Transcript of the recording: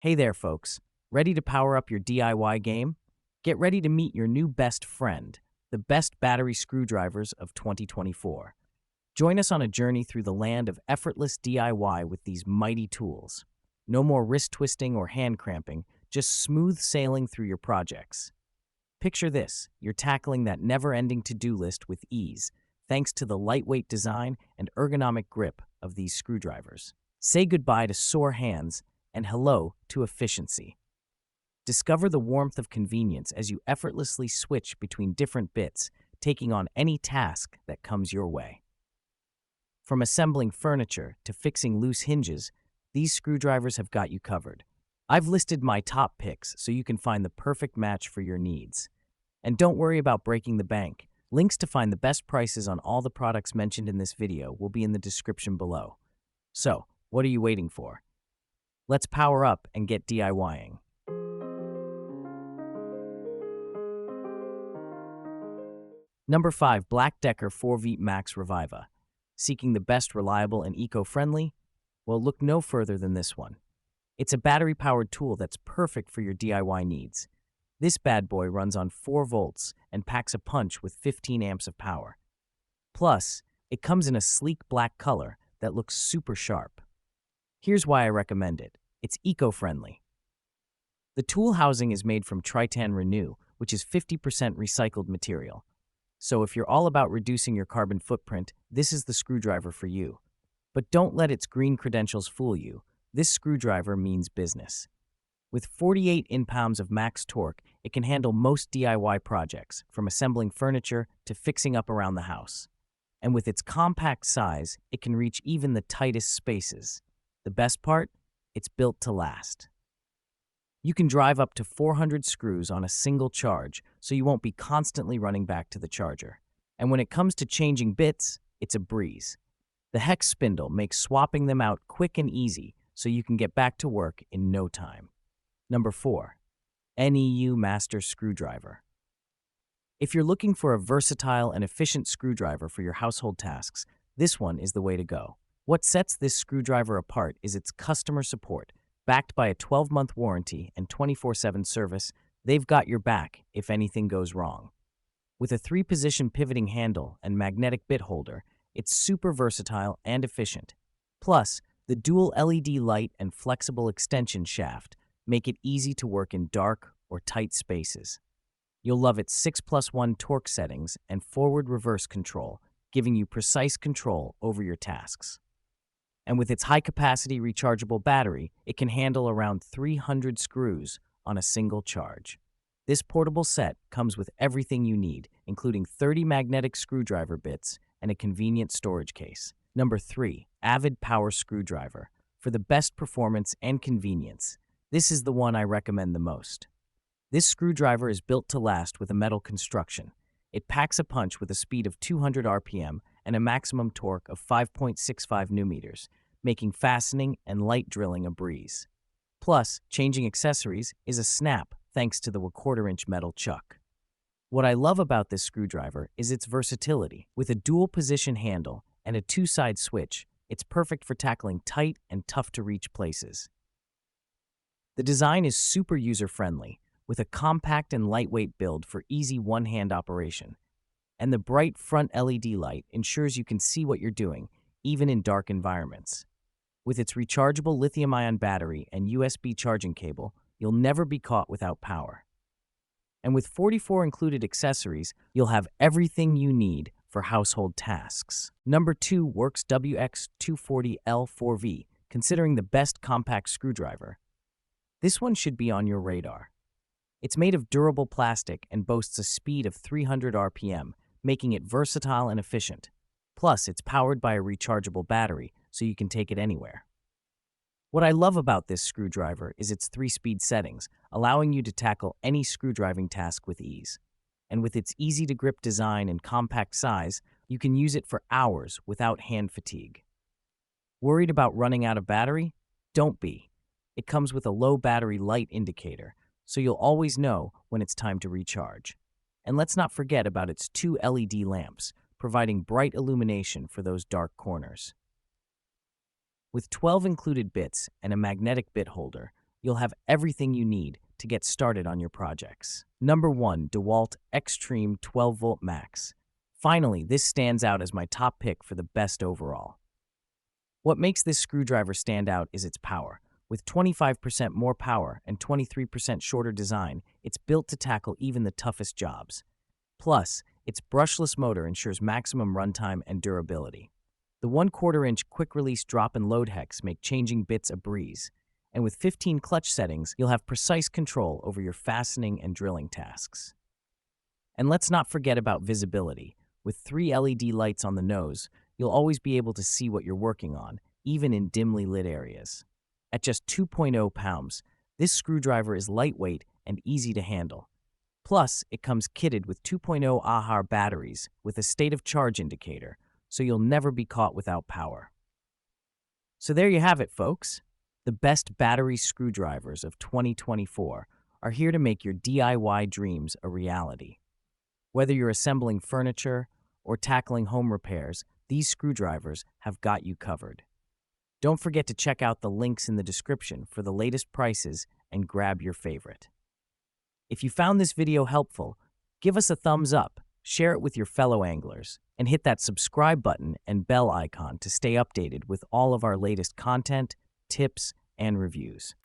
Hey there, folks. Ready to power up your DIY game? Get ready to meet your new best friend, the best battery screwdrivers of 2024. Join us on a journey through the land of effortless DIY with these mighty tools. No more wrist twisting or hand cramping, just smooth sailing through your projects. Picture this, you're tackling that never-ending to-do list with ease, thanks to the lightweight design and ergonomic grip of these screwdrivers. Say goodbye to sore hands and hello to efficiency. Discover the warmth of convenience as you effortlessly switch between different bits, taking on any task that comes your way. From assembling furniture to fixing loose hinges, these screwdrivers have got you covered. I've listed my top picks so you can find the perfect match for your needs. And don't worry about breaking the bank. Links to find the best prices on all the products mentioned in this video will be in the description below. So, what are you waiting for? Let's power up and get DIYing. Number 5. BLACK+DECKER 4V Max Reviva. Seeking the best reliable and eco-friendly? Well, look no further than this one. It's a battery-powered tool that's perfect for your DIY needs. This bad boy runs on 4 volts and packs a punch with 15 amps of power. Plus, it comes in a sleek black color that looks super sharp. Here's why I recommend it. It's eco-friendly. The tool housing is made from Tritan Renew, which is 50% recycled material. So if you're all about reducing your carbon footprint, this is the screwdriver for you. But don't let its green credentials fool you. This screwdriver means business. With 48 inch-pounds of max torque, it can handle most DIY projects, from assembling furniture to fixing up around the house. And with its compact size, it can reach even the tightest spaces. The best part? It's built to last. You can drive up to 400 screws on a single charge, so you won't be constantly running back to the charger. And when it comes to changing bits, it's a breeze. The hex spindle makes swapping them out quick and easy, so you can get back to work in no time. Number 4. Neumaster Screwdriver. If you're looking for a versatile and efficient screwdriver for your household tasks, this one is the way to go. What sets this screwdriver apart is its customer support. Backed by a 12-month warranty and 24/7 service, they've got your back if anything goes wrong. With a 3-position pivoting handle and magnetic bit holder, it's super versatile and efficient. Plus, the dual LED light and flexible extension shaft make it easy to work in dark or tight spaces. You'll love its 6+1 torque settings and forward-reverse control, giving you precise control over your tasks. And with its high-capacity rechargeable battery, it can handle around 300 screws on a single charge. This portable set comes with everything you need, including 30 magnetic screwdriver bits and a convenient storage case. Number 3. Avid Power Screwdriver. For the best performance and convenience, this is the one I recommend the most. This screwdriver is built to last with a metal construction. It packs a punch with a speed of 200 RPM and a maximum torque of 5.65 newmeters, making fastening and light drilling a breeze. Plus, changing accessories is a snap thanks to the 1/4-inch metal chuck. What I love about this screwdriver is its versatility. With a dual-position handle and a 2-side switch, it's perfect for tackling tight and tough-to-reach places. The design is super user-friendly, with a compact and lightweight build for easy one-hand operation. And the bright front LED light ensures you can see what you're doing, even in dark environments. With its rechargeable lithium-ion battery and USB charging cable, you'll never be caught without power. And with 44 included accessories, you'll have everything you need for household tasks. Number 2. Works WX240L4V, considering the best compact screwdriver. This one should be on your radar. It's made of durable plastic and boasts a speed of 300 RPM, making it versatile and efficient. Plus, it's powered by a rechargeable battery, so you can take it anywhere. What I love about this screwdriver is its 3-speed settings, allowing you to tackle any screwdriving task with ease. And with its easy-to-grip design and compact size, you can use it for hours without hand fatigue. Worried about running out of battery? Don't be. It comes with a low battery light indicator, so you'll always know when it's time to recharge. And let's not forget about its 2 LED lamps, providing bright illumination for those dark corners. With 12 included bits and a magnetic bit holder, you'll have everything you need to get started on your projects. Number 1. DeWalt Xtreme 12-volt max. Finally, this stands out as my top pick for the best overall. What makes this screwdriver stand out is its power. With 25% more power and 23% shorter design, it's built to tackle even the toughest jobs. Plus, its brushless motor ensures maximum runtime and durability. The 1/4-inch quick-release drop-and-load hex make changing bits a breeze, and with 15 clutch settings, you'll have precise control over your fastening and drilling tasks. And let's not forget about visibility. With 3 LED lights on the nose, you'll always be able to see what you're working on, even in dimly lit areas. At just 2.0 pounds, this screwdriver is lightweight and easy to handle. Plus, it comes kitted with 2.0 Ah batteries with a state of charge indicator, so you'll never be caught without power. So there you have it, folks. The best battery screwdrivers of 2024 are here to make your DIY dreams a reality. Whether you're assembling furniture or tackling home repairs, these screwdrivers have got you covered. Don't forget to check out the links in the description for the latest prices and grab your favorite. If you found this video helpful, give us a thumbs up, share it with your fellow anglers, and hit that subscribe button and bell icon to stay updated with all of our latest content, tips, and reviews.